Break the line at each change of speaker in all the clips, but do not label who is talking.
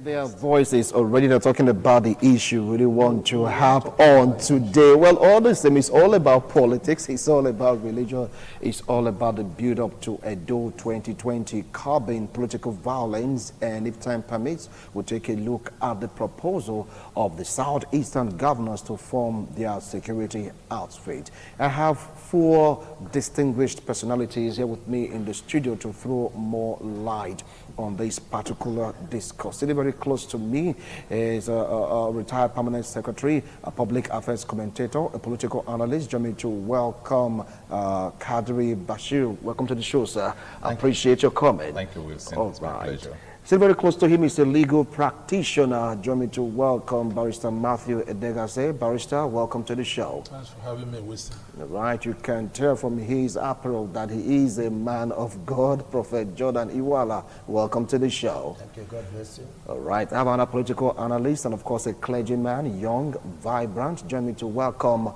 Their voices already are talking about the issue we really want to have on today. Well, all the same, it's all about politics, it's all about religion, it's all about the build-up to EDO 2020, curbing political violence, and if time permits, we'll take a look at the proposal of the Southeastern governors to form their security outfit. I have four distinguished personalities here with me in the studio to throw more light on this particular discourse. Sitting very close to me is a retired permanent secretary, a public affairs commentator, a political analyst. Join me to welcome Kadri Bashir. Welcome to the show, sir. I appreciate your comment.
Thank you, Wilson.
All
it's my pleasure.
Sitting very close to him is a legal practitioner. Join me to welcome Barrister Matthew Edegase. Barrister, welcome to the show.
Thanks for having me, Wilson.
All right, you can tell from his apparel that he is a man of God. Prophet Jordan Iwala, welcome to the show.
Thank you, God bless you.
All right, I have a political analyst and of course a clergyman, young, vibrant. Join me to welcome,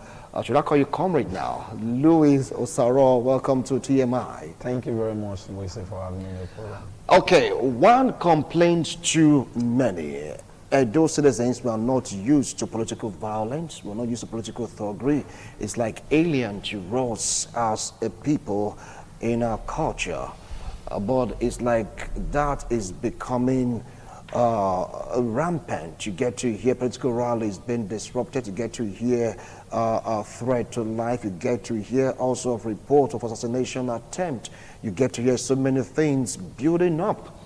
should I call you comrade now? Louis Osaro, welcome to TMI.
Thank you very much, Wilson, for having me in your program.
Okay, one complaint too many. Those citizens were not used to political violence, were not used to political thuggery. It's like alien to us as a people in our culture. But it's like that is becoming rampant. You get to hear political rallies being disrupted. You get to hear a threat to life. You get to hear also of report of assassination attempt. You get to hear so many things building up.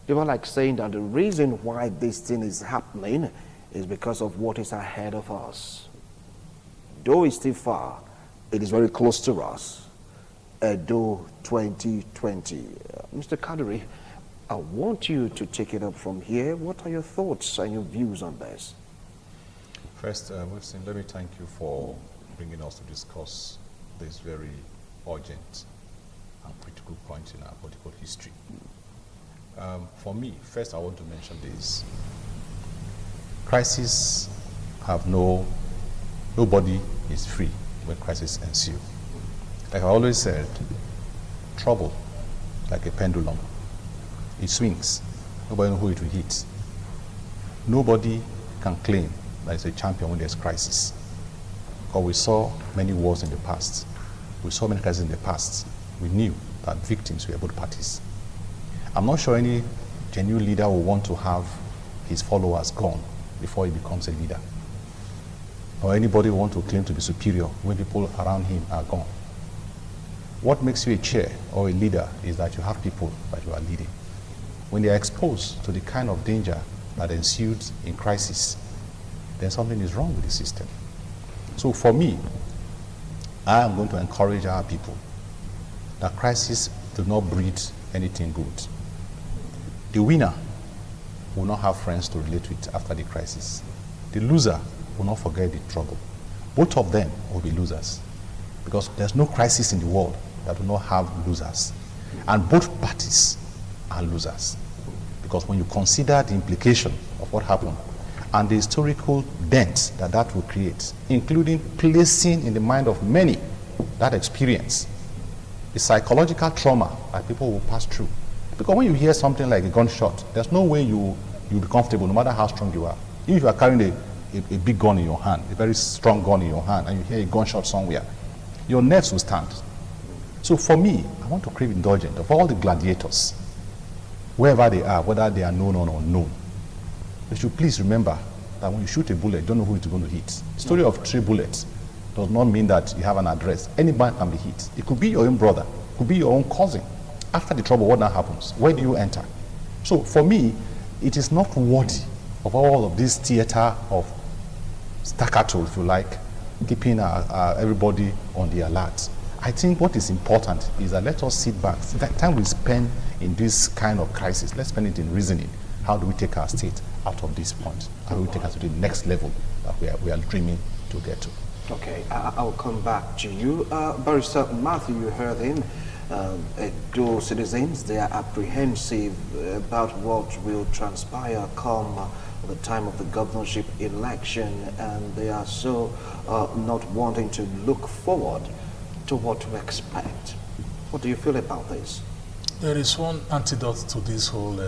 People like saying that the reason why this thing is happening is because of what is ahead of us. Though it's still far, it is very close to us. EDO 2020. Mr. Kadri, I want you to take it up from here. What are your thoughts and your views on this?
First, Wilson, let me thank you for bringing us to discuss this very urgent and critical point in our political history. For me, first I want to mention this. Crises have nobody is free when crises ensue. Like I always said, trouble, like a pendulum, it swings. Nobody knows who it will hit. Nobody can claim that it's a champion when there's crisis. Because we saw many wars in the past. We saw many crises in the past. We knew that victims were both parties. I'm not sure any genuine leader will want to have his followers gone before he becomes a leader. Or anybody will want to claim to be superior when people around him are gone. What makes you a chair or a leader is that you have people that you are leading. When they are exposed to the kind of danger that ensued in crisis, then something is wrong with the system. So for me, I am going to encourage our people that crisis do not breed anything good. The winner will not have friends to relate with after the crisis. The loser will not forget the trouble. Both of them will be losers because there's no crisis in the world that will not have losers. And both parties are losers because when you consider the implication of what happened and the historical dent that that will create, including placing in the mind of many that experience, the psychological trauma that people will pass through. Because when you hear something like a gunshot, there's no way you'll be comfortable no matter how strong you are. Even if you are carrying a big gun in your hand, a very strong gun in your hand, and you hear a gunshot somewhere, your nerves will stand. So for me, I want to crave indulgence of all the gladiators, wherever they are, whether they are known or unknown. You should please remember that when you shoot a bullet, you don't know who it's going to hit. The story of 3 bullets does not mean that you have an address. Any man can be hit. It could be your own brother, it could be your own cousin. After the trouble, what now happens? Where do you enter? So for me, it is not worthy of all of this theater of staccato, if you like, keeping everybody on the alert. I think what is important is that let us sit back. That time we spend in this kind of crisis, let's spend it in reasoning. How do we take our state out of this point? How do we take us to the next level that we are dreaming to get to?
Okay, I'll come back to you. Barrister Matthew, you heard him. Those citizens, they are apprehensive about what will transpire come the time of the governorship election, and they are so not wanting to look forward to what to expect. What do you feel about this?
There is one antidote to this whole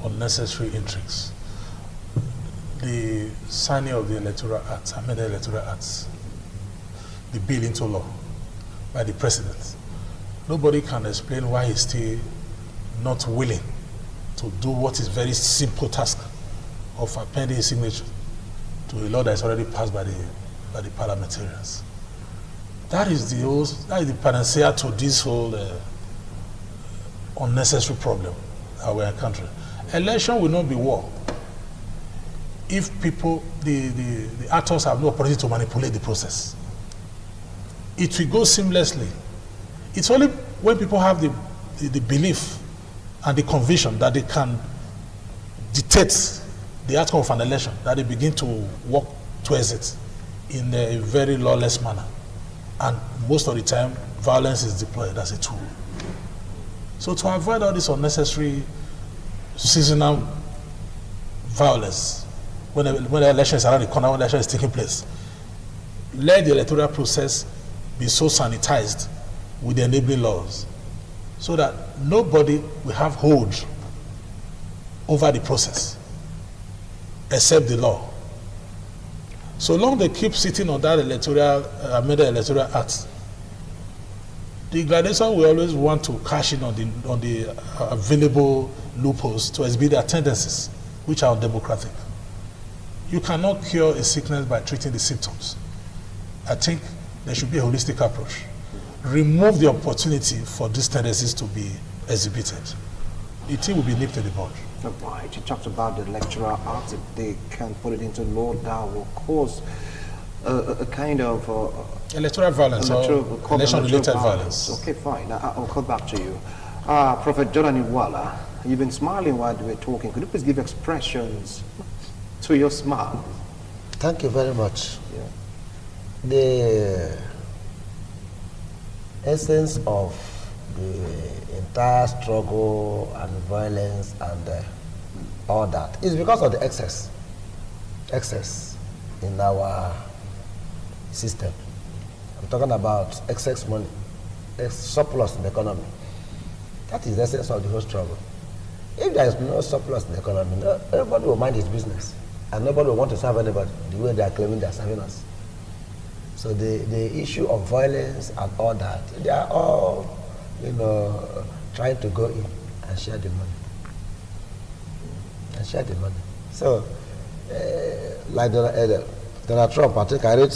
unnecessary intrigues. The signing of the Electoral Act, amended Electoral Acts, the bill into law by the president. Nobody can explain why he's still not willing to do what is very simple task of appending his signature to a law that is already passed by the parliamentarians. That is the panacea to this whole unnecessary problem that we're encountering. Election will not be war if people, the actors have no opportunity to manipulate the process. It will go seamlessly. It's only when people have the belief and the conviction that they can dictate the outcome of an election that they begin to work towards it in a very lawless manner. And most of the time, violence is deployed as a tool. So to avoid all this unnecessary seasonal violence, when the election is around the corner, when the election is taking place, let the electoral process be so sanitized with the enabling laws so that nobody will have hold over the process except the law. So long they keep sitting on that amended electoral act, the gladiator will always want to cash in on the available loopholes to exhibit their tendencies, which are undemocratic. You cannot cure a sickness by treating the symptoms. I think there should be a holistic approach. Remove the opportunity for these tendencies to be exhibited. The thing will be nipped in the bud.
Right. You talked about the electoral act. If they can put it into law, that will cause a kind of
electoral violence or election-related violence.
Okay, fine. I'll come back to you. Prophet Jordan Iwala, you've been smiling while we were talking. Could you please give expressions to your smile?
Thank you very much.
Yeah.
The essence of the entire struggle and violence and all that is because of the excess in our system. I'm talking about excess money, surplus in the economy. That is the essence of the whole struggle. If there is no surplus in the economy, everybody will mind his business, and nobody will want to serve anybody the way they are claiming they are serving us. So the issue of violence and all that, they are all, trying to go in and share the money. So, like Donald Trump, I think I read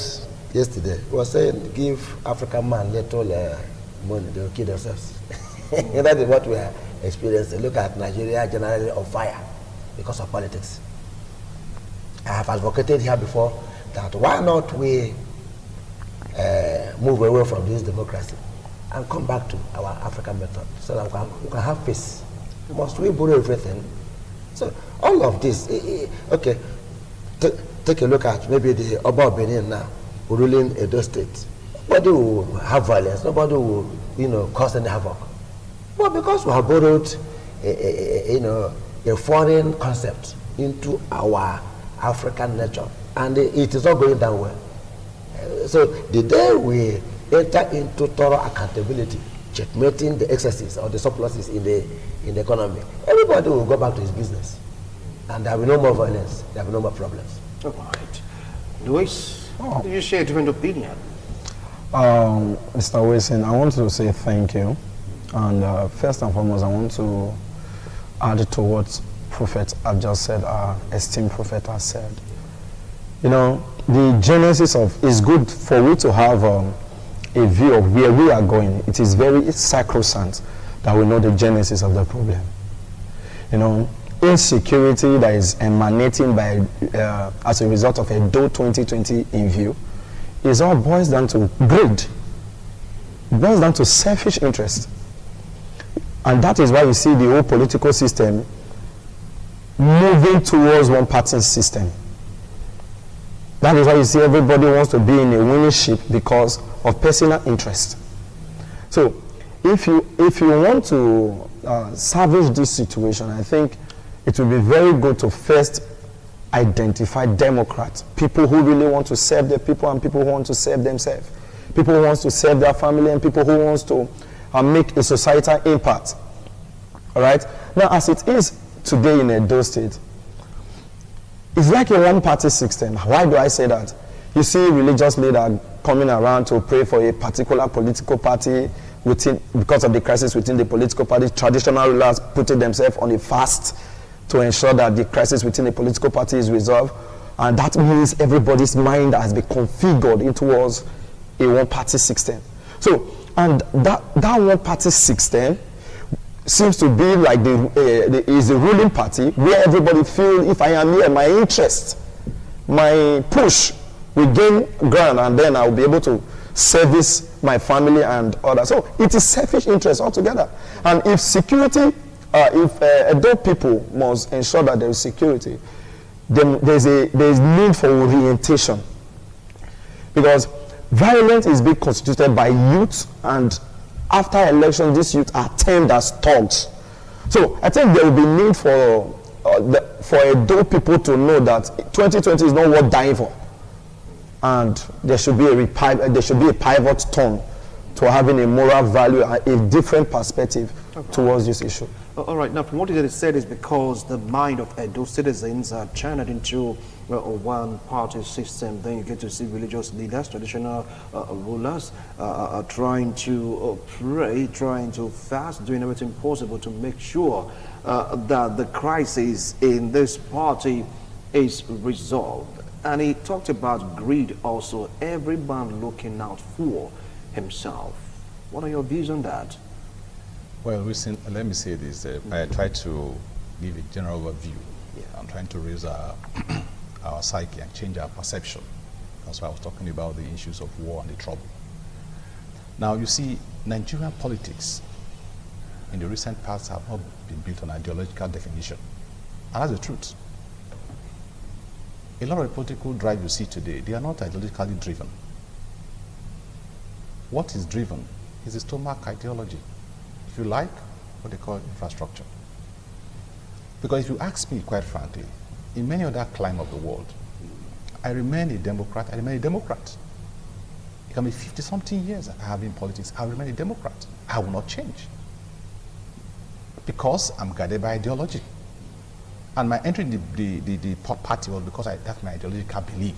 yesterday, was saying, give African man little money, they will kill themselves. That is what we are experiencing. Look at Nigeria generally on fire because of politics. I have advocated here before that why not we move away from this democracy and come back to our African method so that we can have peace. Must we borrow everything? So all of this, okay, take a look at maybe the Oba of Benin now ruling Edo State. Nobody will have violence, nobody will cause any havoc. But because we have borrowed a foreign concept into our African nature, and it is not going down well. So the day we enter into thorough accountability, checkmating the excesses or the surpluses in the economy, everybody will go back to his business, and there will be no more violence, there will be no more problems.
All right. Luis, did you share a different opinion?
Mr. Wilson, I want to say thank you. And first and foremost, I want to add to what Prophet have just said, our esteemed Prophet has said. The genesis of, it's good for we to have a view of where we are going. It is very sacrosanct that we know the genesis of the problem. Insecurity that is emanating by as a result of EDO 2020 in view is all boils down to greed. It boils down to selfish interest. And that is why you see the whole political system moving towards one party system. That is why you see everybody wants to be in a winning ship because of personal interest. So if you want to salvage this situation, I think it will be very good to first identify Democrats, people who really want to serve the people and people who want to serve themselves, people who want to serve their family and people who want to make a societal impact. All right? Now, as it is, today in Edo State, it's like a one-party system. Why do I say that? You see religious leaders coming around to pray for a particular political party because of the crisis within the political party. Traditional rulers putting themselves on a fast to ensure that the crisis within the political party is resolved. And that means everybody's mind has been configured towards a one-party system. So, and that one-party system seems to be like is the ruling party, where everybody feels, if I am here, my interest, my push will gain ground, and then I'll be able to service my family and others. So it is selfish interest altogether. And if security, if adult people must ensure that there is security, then there's need for orientation, because violence is being constituted by youth, and after election, these youth are termed as thugs. So I think there will be need for adult people to know that 2020 is not worth dying for, and there should be a pivot turn to having a moral value and a different perspective towards this issue.
All right, now from what you said is because the mind of Edo citizens are channeled into a one-party system. Then you get to see religious leaders, traditional rulers trying to pray, trying to fast, doing everything possible to make sure that the crisis in this party is resolved. And he talked about greed also, every man looking out for himself. What are your views on that?
Well, let me say this. I try to give a general overview. Yeah. I'm trying to raise our psyche and change our perception. That's why I was talking about the issues of war and the trouble. Now, you see, Nigerian politics in the recent past have not been built on ideological definition. And that's the truth. A lot of the political drive you see today, they are not ideologically driven. What is driven is the stomach ideology. If you like, what they call infrastructure. Because if you ask me, quite frankly, in many other climes of the world, I remain a Democrat. It can be 50-something years I have been in politics. I remain a Democrat. I will not change. Because I'm guided by ideology. And my entry in the party was because that's my ideological belief.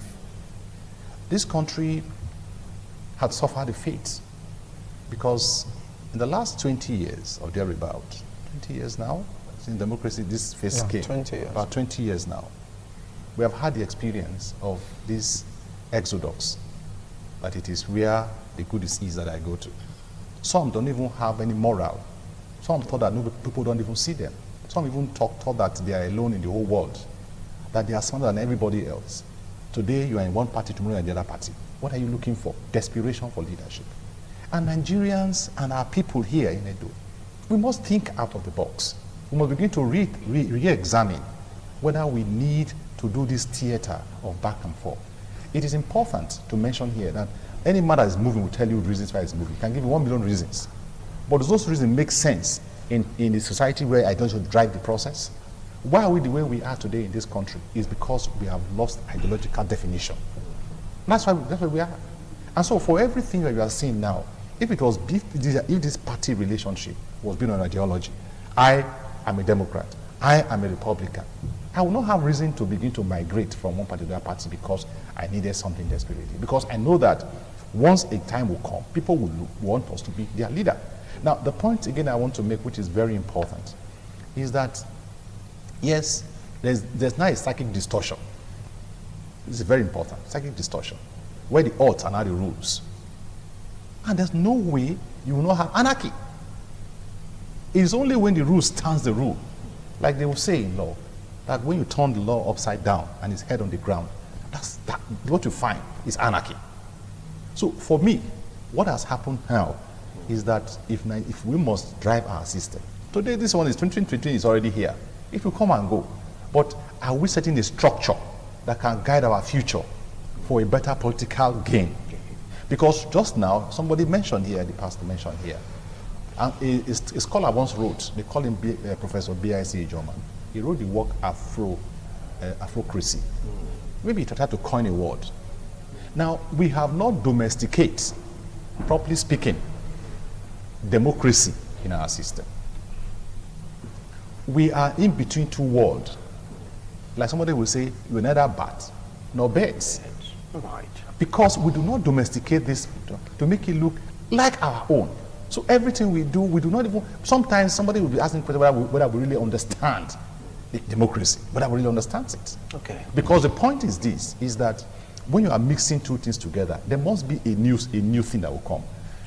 This country had suffered the fate because in the last 20 years, or thereabout, 20 years now, since democracy, this phase came,
20 years.
About 20 years now, we have had the experience of this exodus, that it is where the good is that I go to. Some don't even have any moral. Some thought that people don't even see them. Some even thought that they are alone in the whole world, that they are smarter than everybody else. Today, you are in one party, tomorrow you are in the other party. What are you looking for? Desperation for leadership. And Nigerians and our people here in Edo, we must think out of the box. We must begin to re-examine whether we need to do this theater of back and forth. It is important to mention here that any man that is moving will tell you reasons why it's moving. He can give you 1 million reasons. But does those reasons make sense in a society where I don't should drive the process? Why are we the way we are today in this country? Is because we have lost ideological definition. That's why we are. And so for everything that you are seeing now, if this party relationship was built on ideology, I am a Democrat, I am a Republican, I will not have reason to begin to migrate from one party to the other party because I needed something desperately. Because I know that once a time will come, people will want us to be their leader. Now, the point again I want to make, which is very important, is that yes, there's now a psychic distortion. This is very important, psychic distortion, where the odds are now the rules. And there's no way you will not have anarchy. It's only when the rule stands the rule. Like they will say in law, that when you turn the law upside down and it's head on the ground, what you find is anarchy. So for me, what has happened now is that if we must drive our system, today this one is 2020 is already here. It will come and go. But are we setting a structure that can guide our future for a better political gain? Because just now, somebody mentioned here, the pastor mentioned here, and a scholar once wrote, they call him Professor B.I.C. Ejoman. He wrote the work Afrocracy. Maybe he tried to coin a word. Now, we have not domesticated, properly speaking, democracy in our system. we are in between two worlds. Like somebody will say, you're neither bat nor birds.
Right.
Because we do not domesticate this to make it look like our own. So everything we do not even, sometimes somebody will be asking whether we really understand the democracy, whether we really understand it.
Okay.
Because the point is this, is that when you are mixing two things together, there must be a new thing that will come.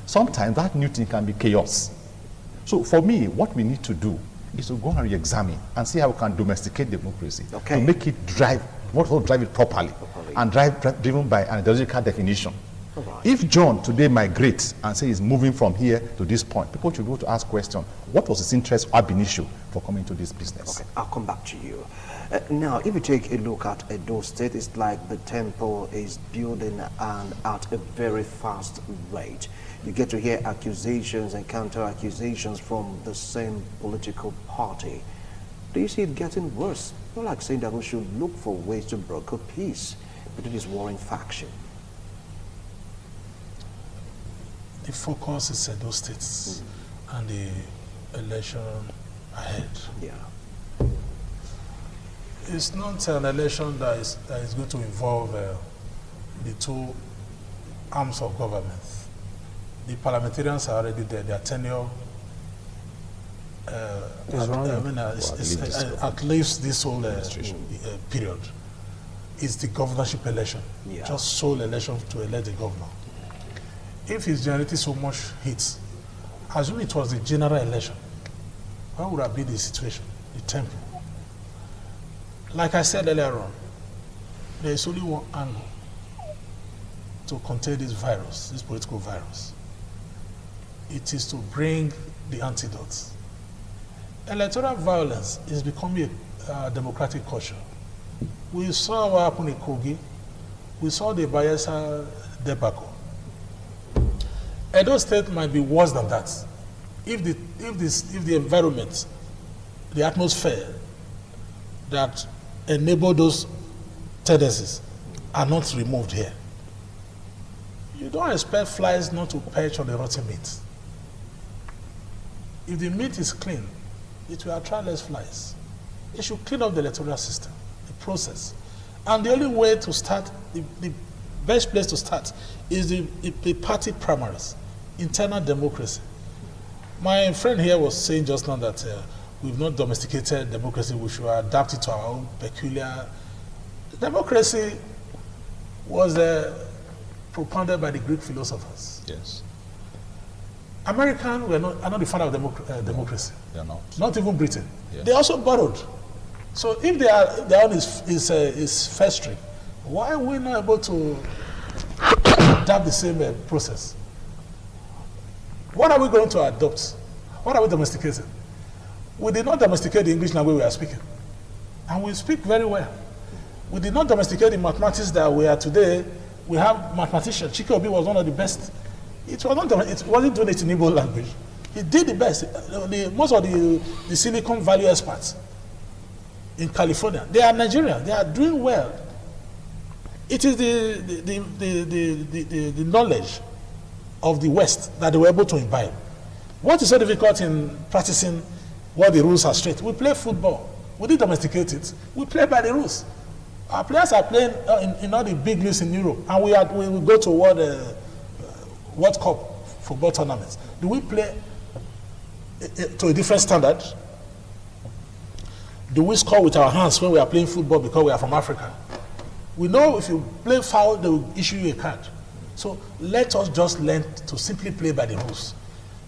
Sometimes that new thing can be chaos. So for me, what we need to do is to go and re-examine and see how we can domesticate democracy to make it drive it properly. And driven by an ideological definition. Right. If John today migrates and says he's moving from here to this point, people should go to ask question, what was his interest ab initio for coming to this business?
Okay, I'll come back to you. Now, if you take a look at Edo State, it's like the temple is building and at a very fast rate. You get to hear accusations and counter-accusations from the same political party. Do you see it getting worse? You're like saying that we should look for ways to broker peace between this warring faction.
The focus is Edo States and the election ahead.
Yeah.
It's not an election that is going to involve the two arms of government. The parliamentarians are already there. Their tenure at least this whole period is the governorship election, just sole election to elect the governor. If it's generating so much heat, assume it was the general election, what would have been the situation, the tempo? Like I said earlier on, there is only one angle to contain this virus, this political virus. It is to bring the antidotes. Electoral violence is becoming a democratic culture. We saw what happened in Kogi. We saw the Bayelsa debacle. Edo State might be worse than that. If the environment, the atmosphere that enable those tendencies are not removed here. You don't expect flies not to perch on the rotten meat. If the meat is clean, it will attract less flies. It should clean up the electoral system, the process. And the only way to start, the best place to start is the party primaries, internal democracy. My friend here was saying just now that we've not domesticated democracy, we should adapt it to our own peculiar. Democracy was propounded by the Greek philosophers.
Yes.
Americans are not the founder of democracy.
They are not.
Not even Britain.
Yes.
They also borrowed. So if their own is festering, why are we not able to adapt the same process? What are we going to adopt? What are we domesticating? We did not domesticate the English language we are speaking. And we speak very well. We did not domesticate the mathematics that we are today. We have mathematicians. Chike Obi was one of the best. It wasn't doing it in Igbo language. He did the best. Most of the Silicon Valley experts in California, they are Nigerian. They are doing well. It is the knowledge of the West that they were able to imbibe. What is so difficult in practicing what the rules are straight? We play football. We didn't domesticate it. We play by the rules. Our players are playing in all the big leagues in Europe, and we will go to World Cup football tournaments. Do we play to a different standard? Do we score with our hands when we are playing football because we are from Africa? We know if you play foul, they will issue you a card. So let us just learn to simply play by the rules.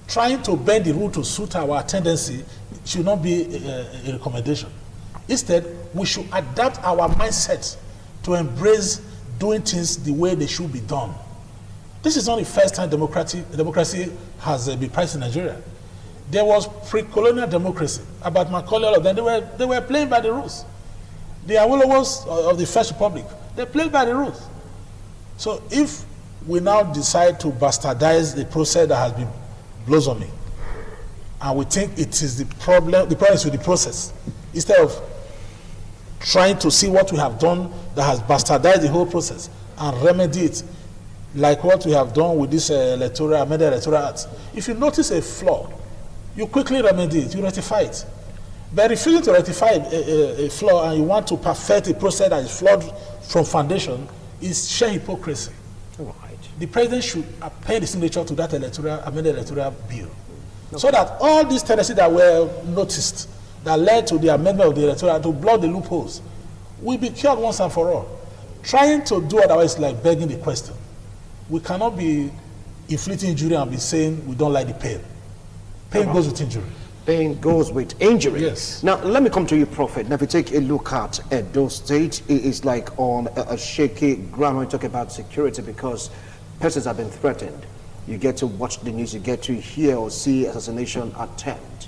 Trying to bend the rule to suit our tendency should not be a recommendation. Instead, we should adapt our mindset to embrace doing things the way they should be done. This is not the first time democracy has been practiced in Nigeria. There was pre-colonial democracy. About Macaulay, all of them, they were playing by the rules. The Awolowos of the First Republic, they played by the rules. So if we now decide to bastardize the process that has been blossoming, and we think it is the problem is with the process, instead of trying to see what we have done that has bastardized the whole process and remedy it, like what we have done with this amended electoral act. If you notice a flaw, you quickly remedy it, you rectify it. But refusing to rectify a flaw and you want to perfect a process that is flawed from foundation is sheer hypocrisy.
Right.
The president should append the signature to that amended electoral bill. Okay. So that all these tendencies that were noticed that led to the amendment of the electoral to block the loopholes will be cured once and for all. Trying to do otherwise is like begging the question. We cannot be inflicting injury and be saying we don't like the pain. Pain goes with injury.
Pain goes with injury.
Yes.
Now, let me come to you, Prophet. Now, if you take a look at Edo State, it is like on a shaky ground when you talk about security because persons have been threatened. You get to watch the news, you get to hear or see assassination attempt.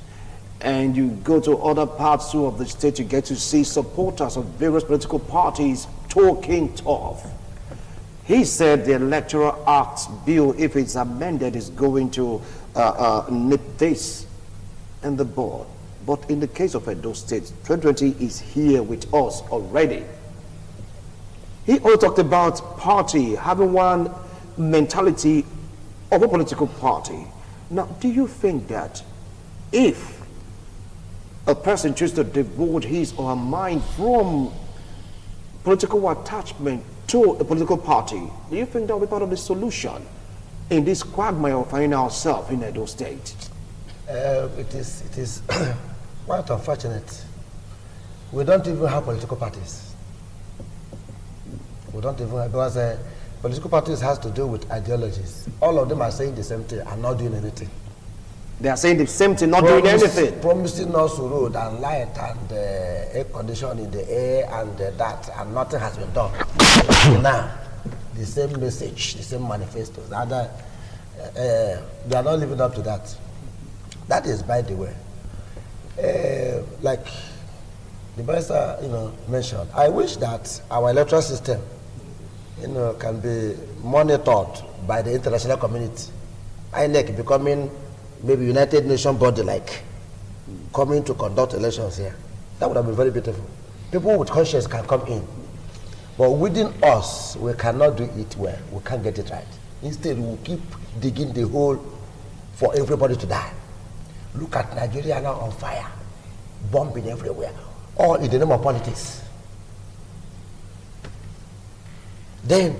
And you go to other parts too of the state, you get to see supporters of various political parties talking tough. He said the Electoral Act bill, if it's amended, is going to nip this in the bud. But in the case of Edo State, 2020 is here with us already. He also talked about party having one mentality of a political party. Now, do you think that if a person chooses to devote his or her mind from political attachment to a political party, do you think that will be part of the solution in this quagmire of finding ourselves in Edo State?
It is quite unfortunate. We don't even have political parties. We don't even have, because political parties has to do with ideologies. All of them are saying the same thing and not doing anything.
They are saying the same thing, not doing anything.
Promising us road and light and air condition in the air and that, and nothing has been done. Now, the same message, the same manifestos. They are not living up to that. That is, by the way, like the barrister, mentioned. I wish that our electoral system, can be monitored by the international community. INEC becoming maybe United Nations body like, coming to conduct elections here. That would have been very beautiful. People with conscience can come in. But within us, we cannot do it well. We can't get it right. Instead, we'll keep digging the hole for everybody to die. Look at Nigeria now on fire, bombing everywhere, all in the name of politics. Then,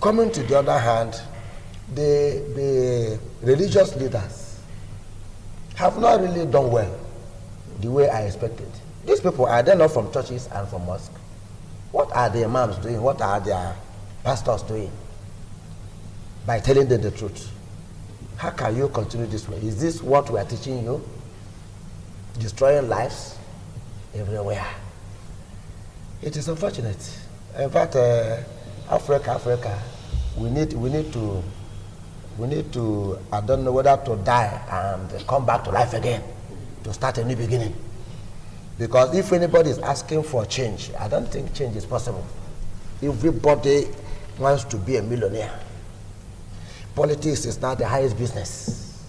coming to the other hand, the religious leaders have not really done well the way I expected. These people, are they not from churches and from mosques? What are the imams doing? What are their pastors doing? By telling them the truth. How can you continue this way? Is this what we are teaching you? Destroying lives everywhere. It is unfortunate. In fact, Africa, we need to, I don't know whether to die and come back to life again, to start a new beginning. Because if anybody is asking for change, I don't think change is possible. Everybody wants to be a millionaire. Politics is now the highest business.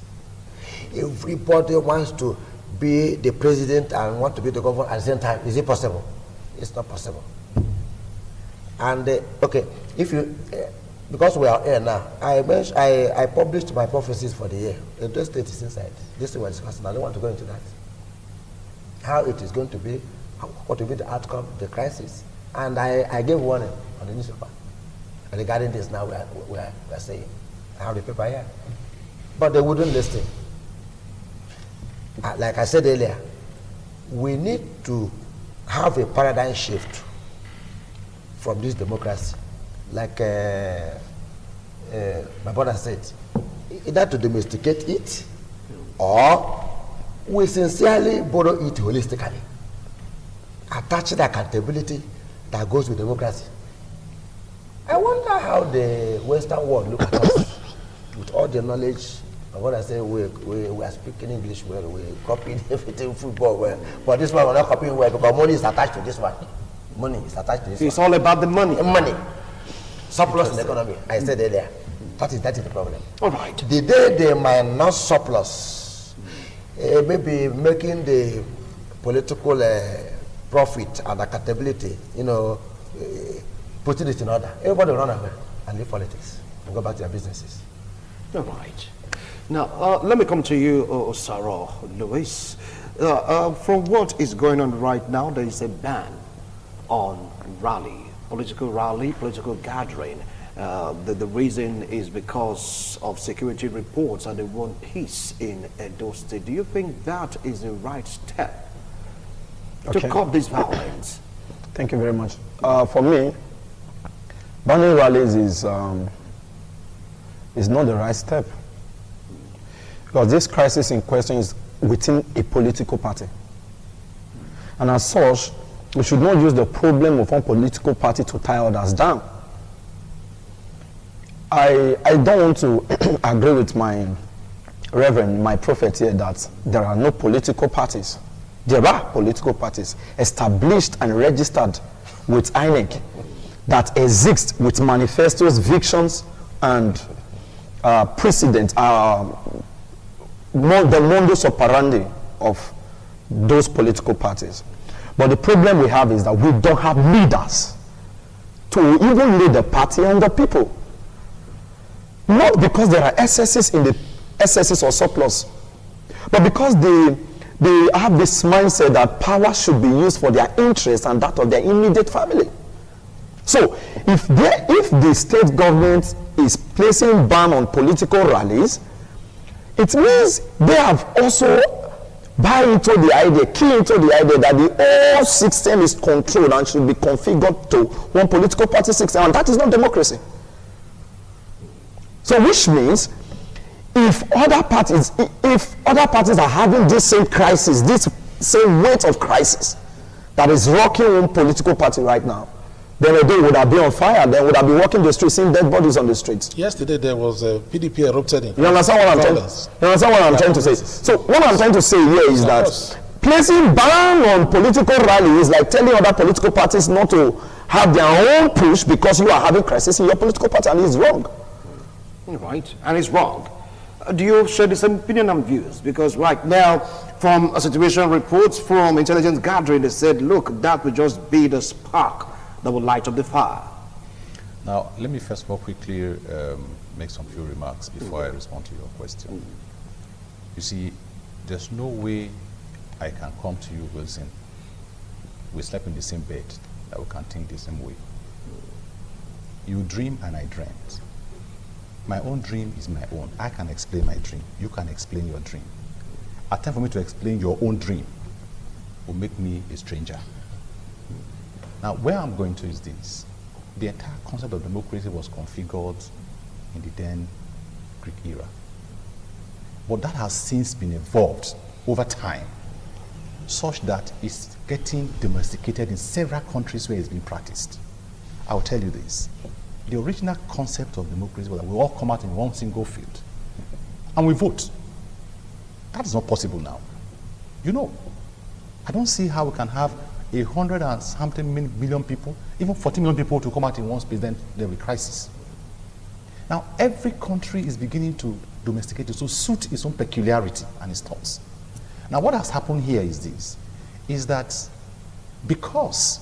Everybody wants to be the president and want to be the governor at the same time. Is it possible? It's not possible. And okay, if you, because we are here now, I published my prophecies for the year. The state is inside. This is what we're discussing. I don't want to go into that. How it is going to be, what will be the outcome, the crisis. And I gave warning on the newspaper regarding this now we are saying. I have the paper here. But they wouldn't listen. Like I said earlier, we need to have a paradigm shift from this democracy. Like my brother said, either to domesticate it or we sincerely borrow it holistically. Attach the accountability that goes with democracy. I wonder how the Western world look at us. With all the knowledge of what I say, we are speaking English well, we copying everything football well. But this one we're not copying well because money is attached to this one. Money is attached to this one.
It's all about the money.
Money. Surplus in the economy. I said earlier. That is the problem.
All right.
The day they might not surplus, maybe making the political profit and accountability, putting it in order. Everybody will run away and leave politics and go back to their businesses.
All right. Now, let me come to you, Sarah Lewis. From what is going on right now, there is a ban on political gathering. The reason is because of security reports and they want peace in Edo State. Do you think that is the right step to curb this violence?
Thank you very much. For me, banning rallies is not the right step, because this crisis in question is within a political party, and as such, we should not use the problem of one political party to tie others down. I don't want to agree with my reverend, my prophet here, that there are no political parties. There are political parties established and registered with INEC that exist with manifestos, victions, and precedent, the modus operandi of those political parties. But the problem we have is that we don't have leaders to even lead the party and the people. Not because there are excesses in the excesses or surplus, but because they have this mindset that power should be used for their interest and that of their immediate family. So if the state government is placing ban on political rallies, it means they have also buy into the idea, key into the idea that the whole system is controlled and should be configured to one political party system, and that is not democracy. So which means if other parties are having this same crisis, this same weight of crisis that is rocking one political party right now, then they would have been on fire. They would have been walking the streets, seeing dead bodies on the streets.
Yesterday there was a PDP erupted in.
You understand what I'm trying to say? So what I'm trying to say here is that placing ban on political rallies is like telling other political parties not to have their own push because you are having crisis in your political party, and it's wrong.
Right, and it's wrong. Do you share the same opinion and views? Because right now, from a situation reports from intelligence gathering, they said, look, that will just be the spark that will light up the fire.
Now, let me first of all quickly make some few remarks before I respond to your question. You see, there's no way I can come to you, Wilson. We slept in the same bed, that we can think the same way. You dream and I dreamt. My own dream is my own. I can explain my dream. You can explain your dream. A time for me to explain your own dream will make me a stranger. Now, where I'm going to is this. The entire concept of democracy was configured in the then Greek era. But that has since been evolved over time, such that it's getting domesticated in several countries where it's been practiced. I will tell you this. The original concept of democracy was that we all come out in one single field and we vote. That is not possible now. You know, I don't see how we can have 100 and something million people, even 40 million people to come out in one space, then there will be crisis. Now, every country is beginning to domesticate it to suit its own peculiarity and its thoughts. Now, what has happened here is this, is that because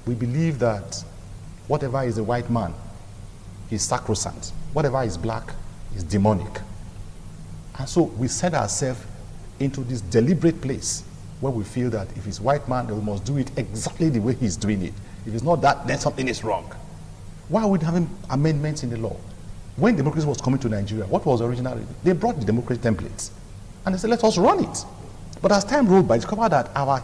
we believe that whatever is a white man is sacrosanct, whatever is black is demonic. And so we set ourselves into this deliberate place where we feel that if it's white man, then we must do it exactly the way he's doing it. If it's not that, then something is wrong. Why are we having amendments in the law? When democracy was coming to Nigeria, what was originally? They brought the democracy templates and they said, let us run it. But as time rolled by, discovered that our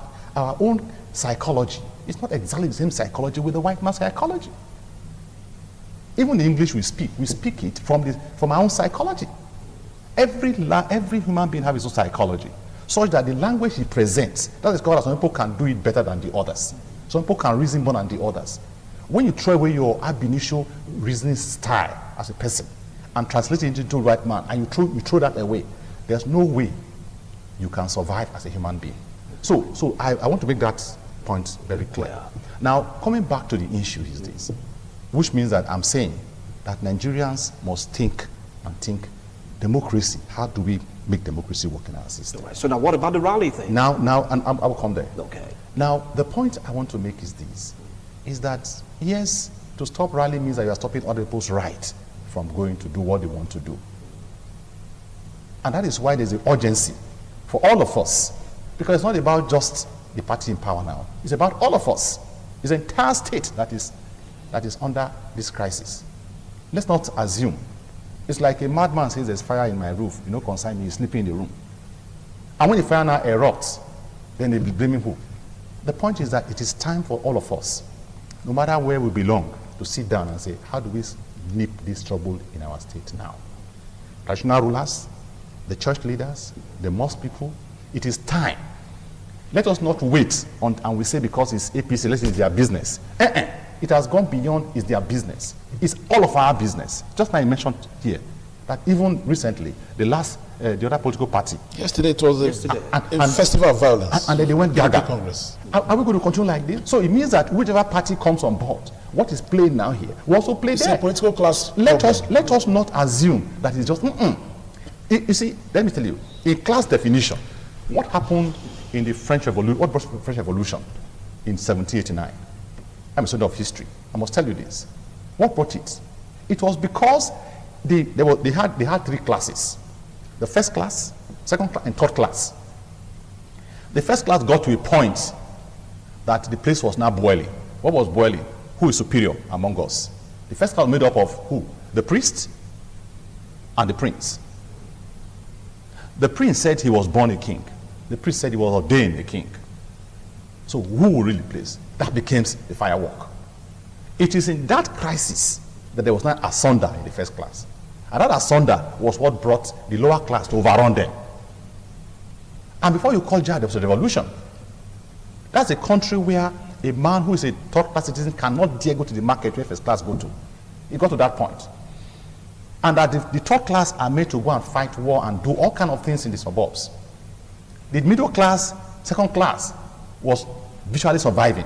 own psychology is not exactly the same psychology with the white man's psychology. Even the English we speak it from our own psychology. Every human being has his own psychology, such that the language he presents, that is called that some people can do it better than the others. Some people can reason more than the others. When you throw away your ab initio reasoning style as a person and translate it into a white man, and you throw that away, there's no way you can survive as a human being. So I want to make that point very clear. Now, coming back to the issue is this, which means that I'm saying that Nigerians must think democracy. How do we make democracy work in our system?
So now what about the rally thing?
Now, and I will come there.
Okay.
Now, the point I want to make is this, is that, yes, to stop rally means that you are stopping other people's right from going to do what they want to do. And that is why there's an urgency for all of us Because it's not about just the party in power now. It's about all of us. It's the entire state that is under this crisis. Let's not assume. It's like a madman says there's fire in my roof. You know, concern me, he's sleeping in the room. And when the fire now erupts, then they'll be blaming who? The point is that it is time for all of us, no matter where we belong, to sit down and say, how do we nip this trouble in our state now? Traditional rulers, the church leaders, the mosque people, it is time. Let us not wait and we say because it's APC, let's say it's their business. It has gone beyond it's their business. It's all of our business. Just like I mentioned here, that even recently, the other political party.
Yesterday it was a festival of violence.
And then they went gaga.
Congress.
Are we going to continue like this? So it means that whichever party comes on board, what is playing now here, we also play there.
It's a political class.
Let us not assume that it's just, You see, let me tell you, in class definition, what happened in the French Revolution, what brought the French Revolution in 1789? I'm a student of history. I must tell you this. What brought it? It was because they had three classes. The first class, second class, and third class. The first class got to a point that the place was now boiling. What was boiling? Who is superior among us? The first class made up of who? The priest and the prince. The prince said he was born a king. The priest said he was ordained a king. So who will really place? That became the firework. It is in that crisis that there was not asunder in the first class. And that asunder was what brought the lower class to overrun them. And before you call Jihad, there was a revolution. That's a country where a man who is a third-class citizen cannot dare go to the market where first class go to. It got to that point. And that the third class are made to go and fight war and do all kinds of things in the suburbs. The middle class, second class, was virtually surviving.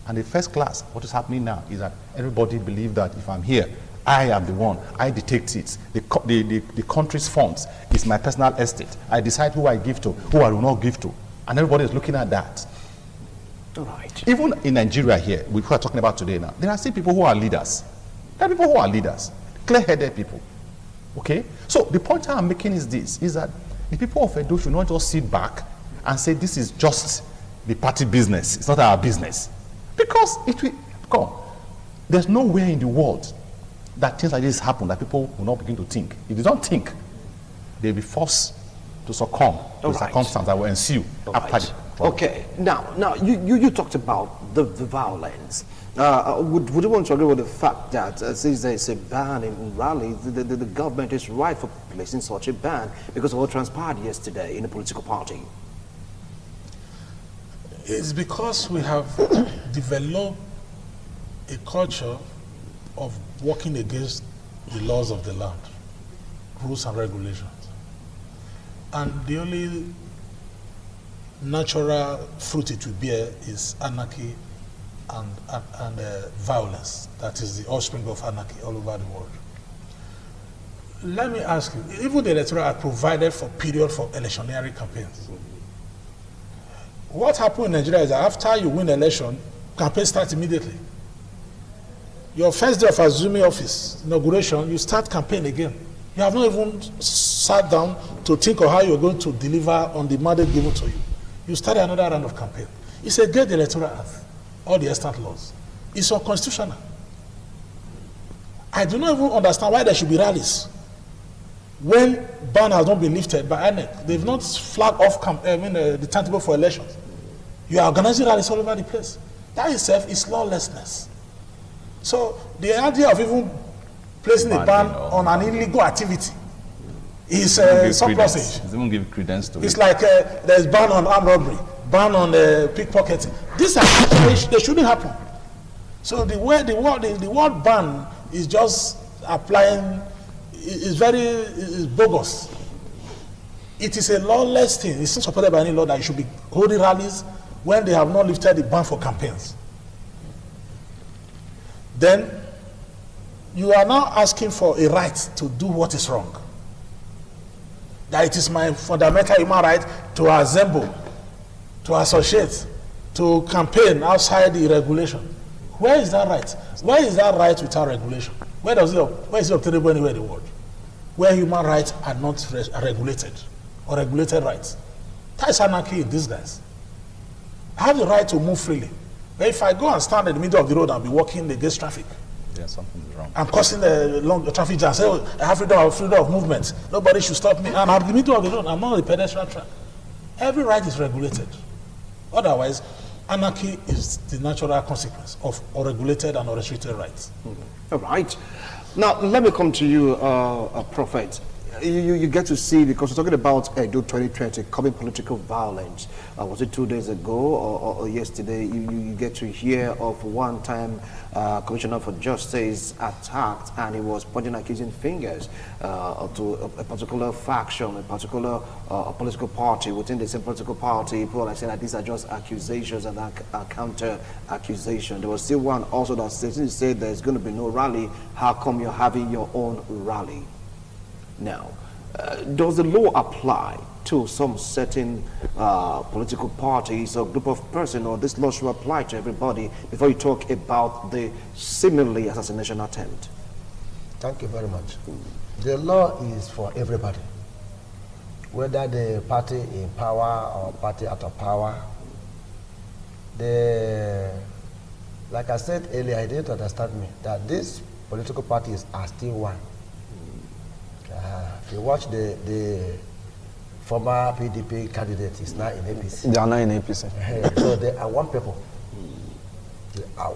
And the first class, what is happening now is that everybody believes that if I'm here, I am the one. I dictate it. The country's funds is my personal estate. I decide who I give to, who I will not give to. And everybody is looking at that.
All right.
Even in Nigeria here, we are talking about today now, there are still people who are leaders. There are people who are leaders, clear-headed people. Okay? So the point I'm making is this, is that the people of Edo should not just sit back and say this is just the party business. It's not our business. Because it will come. There's nowhere in the world that things like this happen that people will not begin to think. If they don't think, they'll be forced to succumb to the circumstance that will ensue after the problem.
Okay, now you talked about the violence. Would you want to agree with the fact that since there's a ban in rally, the government is right for placing such a ban because of what transpired yesterday in the political party?
It's because we have developed a culture of working against the laws of the land, rules and regulations. And the only natural fruit it will bear is anarchy and violence. That is the offspring of anarchy all over the world. Let me ask you, even the electoral are provided for period for electionary campaigns. What happened in Nigeria is that after you win election, campaign starts immediately. Your first day of assuming office, inauguration, you start campaign again. You have not even sat down to think of how you're going to deliver on the mandate given to you. You start another round of campaign. It's against the electoral act, all the extant laws. It's unconstitutional. I do not even understand why there should be rallies. When ban has not been lifted by INEC, they've not flagged off the timetable for elections. You are organizing rallies all over the place. That itself is lawlessness. So the idea of even placing a ban on an illegal activity is surplusage.
It doesn't give credence to it.
It's like there's ban on armed robbery, ban on pickpocketing. These are things they shouldn't happen. So the word ban is just applying. Is bogus. It is a lawless thing. It's not supported by any law that you should be holding rallies when they have not lifted the ban for campaigns. Then you are now asking for a right to do what is wrong. That it is my fundamental human right to assemble, to associate, to campaign outside the regulation. Where is that right? Where is that right without regulation? Where is it obtainable anywhere in the world? Where human rights are not regulated, or regulated rights. That is anarchy in disguise. I have the right to move freely. But if I go and stand in the middle of the road and be walking against traffic,
Yeah, something is wrong.
I'm causing the long traffic jam. Say, oh, I have freedom of movement. Nobody should stop me. And I'm in the middle of the road. I'm not on the pedestrian track. Every right is regulated. Otherwise, anarchy is the natural consequence of unregulated and unrestricted rights.
All right. Now, let me come to you, Prophet. You get to see, because we're talking about EDO 2020, coming political violence. Was it 2 days ago or yesterday? You get to hear of one-time Commissioner for Justice attacked, and he was pointing accusing fingers to a particular faction, a particular political party within the same political party. People are saying that these are just accusations and counter accusation. There was still one also that said there's going to be no rally. How come you're having your own rally? Now, does the law apply to some certain political parties or group of persons, or this law should apply to everybody before you talk about the seemingly assassination attempt?
Thank you very much. The law is for everybody, whether the party in power or party out of power. Like I said earlier, I didn't understand me, that these political parties are still one. If you watch the former PDP candidate is now in APC.
They are now in APC.
So they are one people.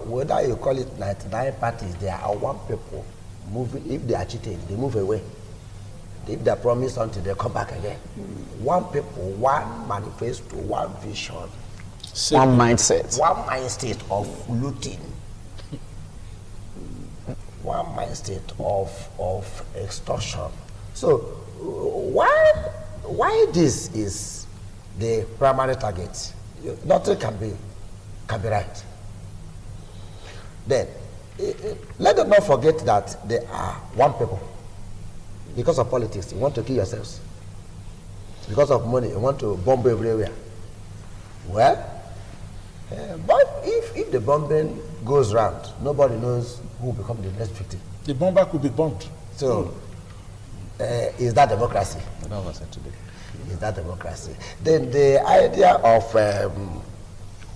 Whether you call it 99 parties, they are one people. Moving, if they are cheated, they move away. If they promise something, they come back again. One people, one manifesto, one vision.
One mindset.
One mindset of looting. One mindset of extortion. So why this is the primary target? Nothing can be right. Then let them not forget that they are one people. Because of politics, you want to kill yourselves. Because of money, you want to bomb everywhere. Well, but if the bombing goes round, nobody knows who will become the next victim.
The bomber could be bombed.
So, is that democracy?
That was it today.
Is that democracy? Then the idea of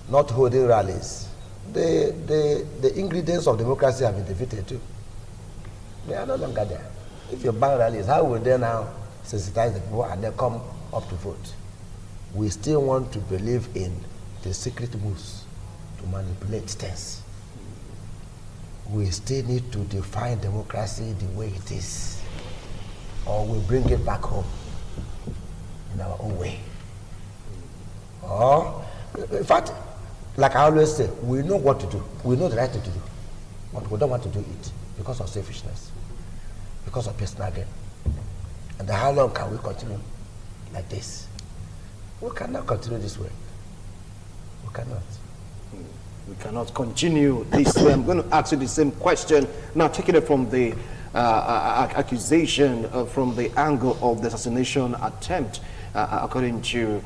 not holding rallies, the ingredients of democracy have been defeated too. They are no longer there. If you ban rallies, how will they now sensitize the people and then come up to vote? We still want to believe in the secret moves to manipulate things. We still need to define democracy the way it is, or we bring it back home in our own way. Or, in fact, like I always say, we know what to do. We know the right thing to do, but we don't want to do it because of selfishness, because of personal gain. And how long can we continue like this? We cannot continue this way. We cannot.
We cannot continue this way. I'm going to ask you the same question, now taking it from the accusation, from the angle of the assassination attempt. According to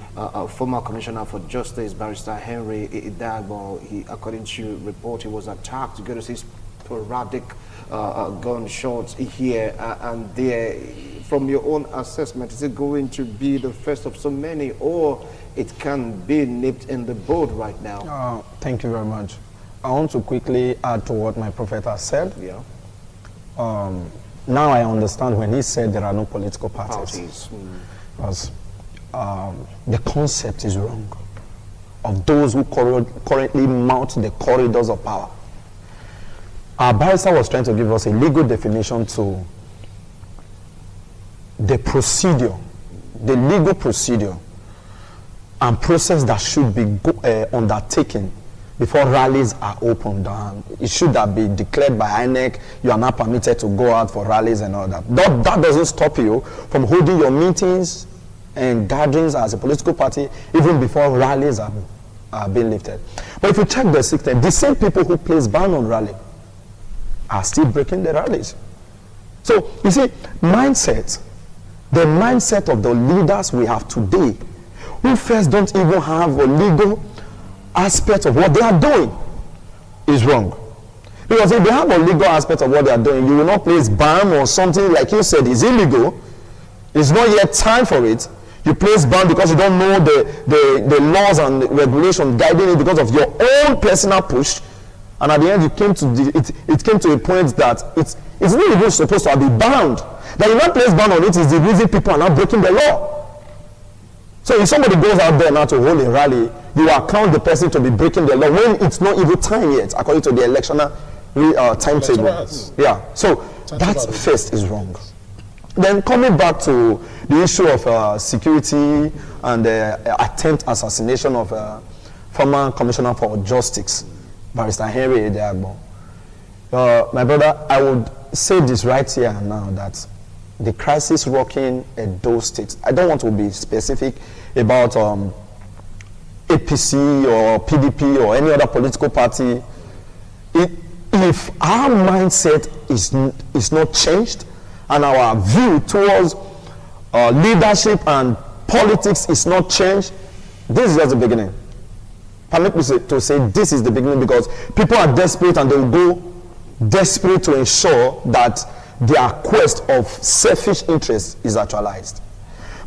former Commissioner for Justice, Barrister Henry Idagbo, according to report, he was attacked. You get to see sporadic gunshots here and there. From your own assessment, is it going to be the first of so many, or it can be nipped in the bud right now?
Thank you very much. I want to quickly add to what my prophet has said.
Yeah.
Now I understand when he said there are no political parties. Because the concept is wrong of those who currently mount the corridors of power. Our barrister was trying to give us a legal definition to the procedure, the legal procedure and process that should be undertaken before rallies are opened. It should have been declared by INEC. You are not permitted to go out for rallies and all that. That doesn't stop you from holding your meetings and gatherings as a political party even before rallies are being lifted. But if you check the system, the same people who place ban on rally are still breaking the rallies. So you see, the mindset of the leaders we have today, who first don't even have a legal aspect of what they are doing, is wrong. Because if they have a legal aspect of what they are doing, you will not place ban on something like you said is illegal, it's not yet time for it. You place ban because you don't know the laws and regulations guiding it because of your own personal push. And at the end, you came to it came to a point that it's not even supposed to be banned. That you not place ban on it is the reason people are not breaking the law. So if somebody goes out there now to hold a rally, you account the person to be breaking the law when it's not even time yet, according to the electional timetable. Yeah. So that first is wrong. Then coming back to the issue of security and attempt assassination of former Commissioner for Justice, Barrister Henry Edeagbo. My brother, I would say this right here and now that the crisis rocking Edo State, I don't want to be specific about APC or PDP or any other political party. If our mindset is not changed, and our view towards leadership and politics is not changed, this is just the beginning. Permit me to say this is the beginning, because people are desperate and they will go desperate to ensure that their quest of selfish interest is actualized.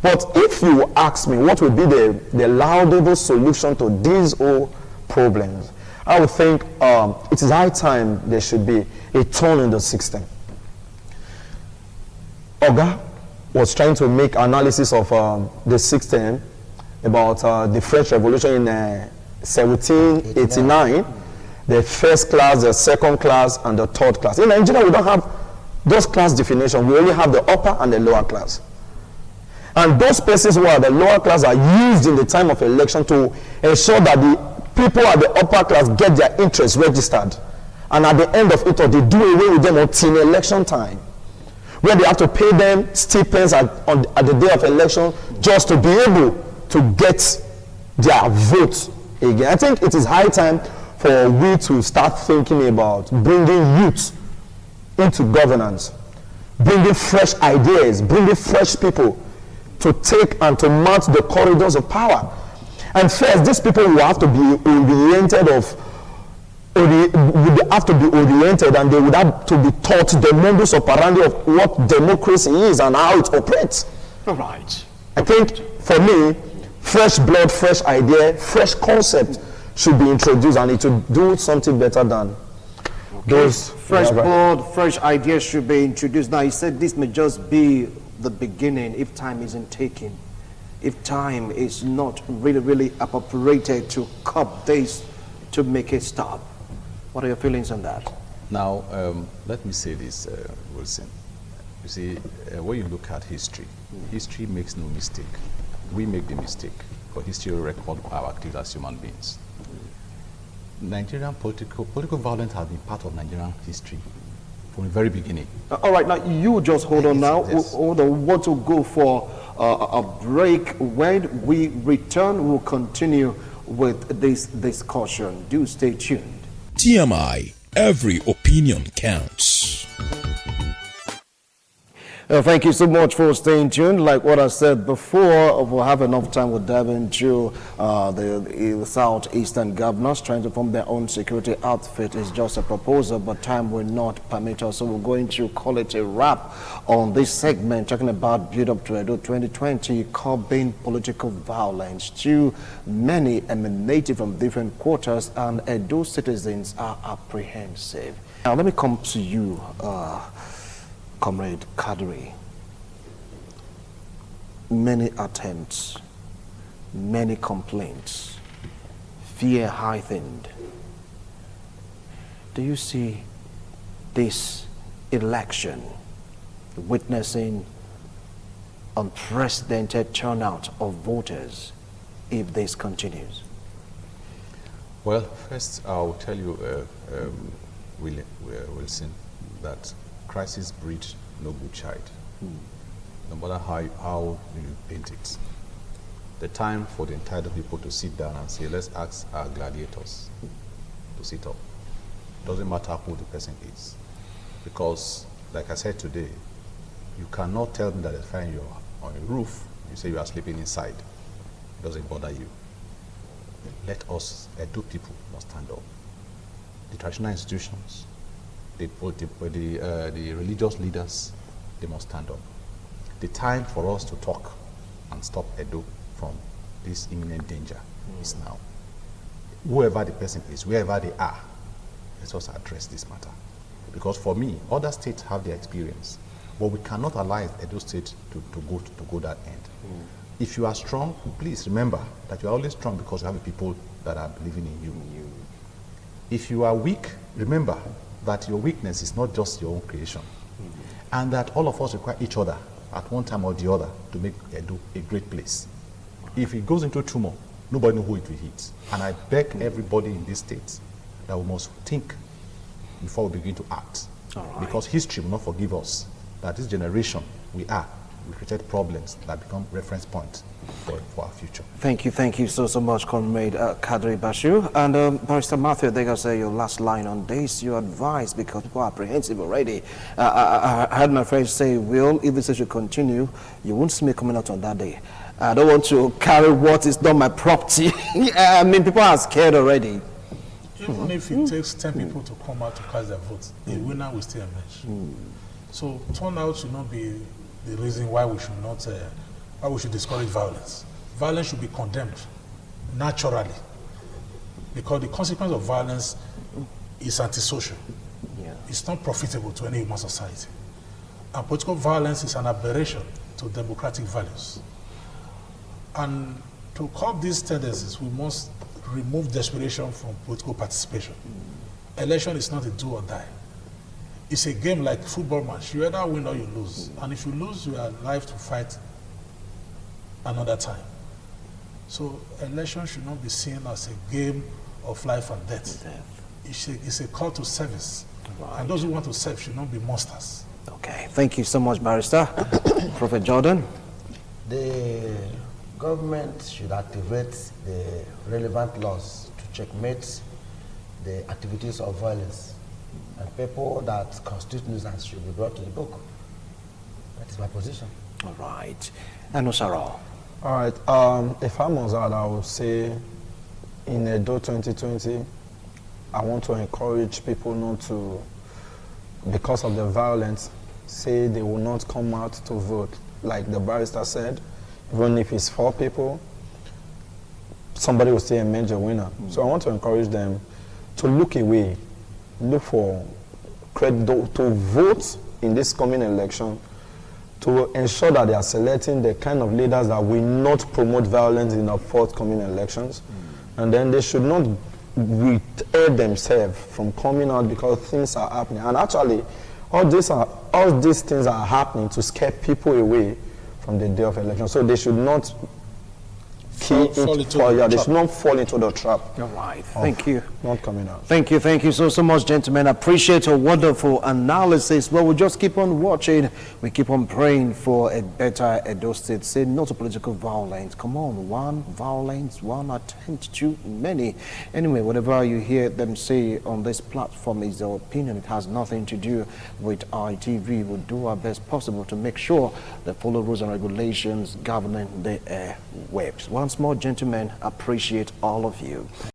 But if you ask me what would be the laudable solution to these all problems, I would think it is high time there should be a turn in the system. Oga was trying to make analysis of the system about the French Revolution in 1789, the first class, the second class, and the third class. In Nigeria, we don't have those class definitions. We only have the upper and the lower class. And those persons who are the lower class are used in the time of election to ensure that the people at the upper class get their interests registered. And at the end of it all, they do away with them until election time, where they have to pay them stipends at the day of election just to be able to get their vote again. I think it is high time for we to start thinking about bringing youth into governance, bringing fresh ideas, bringing fresh people to take and to march the corridors of power. And first, these people will have to be oriented and they would have to be taught the modus operandi of what democracy is and how it operates.
All right.
I think for me, fresh blood, fresh idea, fresh concept should be introduced, and it should do something better than those.
Fresh blood, fresh ideas should be introduced. Now, you said this may just be the beginning if time isn't taken. If time is not really appropriated to curb this, to make it stop. What are your feelings on that?
Now, let me say this, Wilson. You see, when you look at history, history makes no mistake. We make the mistake, but history will record our activities as human beings. Nigerian political violence has been part of Nigerian history from the very beginning.
All right, now you just hold on now.
Yes.
Hold on, we want to go for a break. When we return, we'll continue with this discussion. Do stay tuned.
TMI, every opinion counts.
Thank you so much for staying tuned. Like what I said before, we'll have enough time to dive into the southeastern governors trying to form their own security outfit. Is just a proposal, but time will not permit us. So we're going to call it a wrap on this segment, talking about Build Up to Edo 2020, curbing political violence. Too many emanating from different quarters, and Edo citizens are apprehensive. Now, let me come to you, Comrade Kadri. Many attempts, many complaints, fear heightened. Do you see this election witnessing unprecedented turnout of voters if this continues?
Well, first I'll tell you, Wilson, that crisis breeds no good child, no matter how you paint it. The time for the entitled people to sit down and say, let's ask our gladiators to sit up. Doesn't matter who the person is. Because, like I said today, you cannot tell me that there's fire on your roof, you say you are sleeping inside. It doesn't bother you. Let us, Edo people, must stand up. The traditional institutions, the religious leaders, they must stand up. The time for us to talk and stop Edo from this imminent danger is now. Whoever the person is, wherever they are, let's also address this matter. Because for me, other states have their experience, but we cannot allow Edo State to go that end. If you are strong, please remember that you are always strong because you have people that are believing in you. If you are weak, remember that your weakness is not just your own creation, and that all of us require each other at one time or the other to make Edo a great place. If it goes into tumor, nobody knows who it will hit. And I beg everybody in this state that we must think before we begin to act. Because history will not forgive us that this generation we created problems that become reference points for our future.
Thank you so much, Comrade Kadri Bashir. And Barrister Matthew, they can say your last line on this, your advice, because people are apprehensive already. I heard my friends say, Will, if this should continue, you won't see me coming out on that day. I don't want to carry what is not my property. I mean, people are scared already.
Even if it takes 10 people to come out to cast their votes, the winner will still emerge. So turnout should not be the reason why we should not, why we should discourage violence. Violence should be condemned naturally, because the consequence of violence is antisocial. It's not profitable to any human society. And political violence is an aberration to democratic values. And to curb these tendencies, we must remove desperation from political participation. Election is not a do or die. It's a game like football match. You either win or you lose. And if you lose, you are alive to fight another time. So election should not be seen as a game of life and death. It's a call to service. And those who want to serve should not be monsters.
Okay, thank you so much, Barrister. Prophet Jordan.
The government should activate the relevant laws to checkmate the activities of violence, and people that constitute nuisance should be brought to the book. That is my position.
All right. And Osaro.
All right. If I must add, I would say in EDO 2020, I want to encourage people not to, because of the violence, say they will not come out to vote. Like the barrister said, even if it's 4 people, somebody will still emerge a winner. So I want to encourage them to look away, look for credit, to vote in this coming election, to ensure that they are selecting the kind of leaders that will not promote violence in the forthcoming elections. And then they should not withhold themselves from coming out because things are happening. And actually, all these things are happening to scare people away from the day of election. So they should not they should not fall into the trap.
All right. Thank you.
Not coming out.
Thank you so much, gentlemen. I appreciate your wonderful analysis. Well, we'll just keep on watching. We keep on praying for a better Edo State. Say no to political violence. Come on, one violence, one attempt too many. Anyway, whatever you hear them say on this platform is their opinion. It has nothing to do with ITV. We'll do our best possible to make sure they follow rules and regulations governing the airwaves. Once more, gentlemen, appreciate all of you.